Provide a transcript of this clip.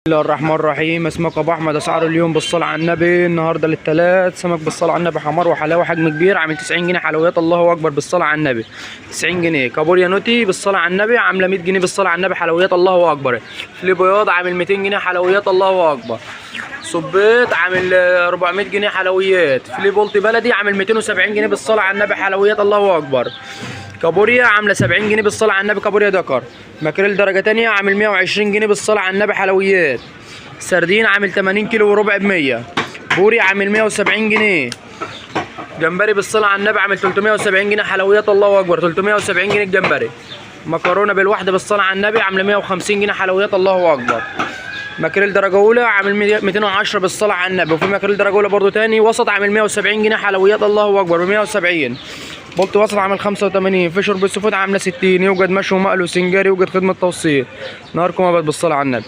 بسم الله الرحمن الرحيم. اسمك ابو احمد. اسعار اليوم بالصلاه على النبي. النهارده للثلاث سمك بالصلاه على النبي، حمار وحلاوه حجم كبير عامل 90 جنيه. حلويات الله اكبر بالصلاه على النبي 90 جنيه. كابوريا نوتي بالصلاه على النبي عامله 100 جنيه بالصلاه على النبي. حلويات الله اكبر. فيليه بياض عامل 200 جنيه. حلويات الله اكبر. صبيط عامل 400 جنيه. حلويات. فيليه بولتي بلدي عامل 270 جنيه بالصلاه على النبي. حلويات الله اكبر. كابوريا عامله 70 جنيه بالصلاه على النبي. كابوريا دكر. ماكريل درجه تانية عامل 120 جنيه بالصلاه على النبي. حلويات. سردين عامل 80 كيلو وربع ب100. بوري عامل 170 جنيه. جمبري بالصلاه على النبي عامل 370 جنيه. حلويات الله اكبر 370 جنيه الجمبري. مكرونه بالواحده بالصلاه على النبي عامله 150 جنيه. حلويات الله اكبر. ماكريل درجه اولى عامل 210 بالصلاه على النبي. وفي ماكريل درجه اولى برضو تاني وسط عامل 170 جنيه. حلويات الله اكبر ب 170. بولت وسط عامل 85. في شرب السفود عامله 60. يوجد مشوي ومقلي وسنجاري. يوجد خدمه توصيل. نهاركم ابد بالصلاه على النبي.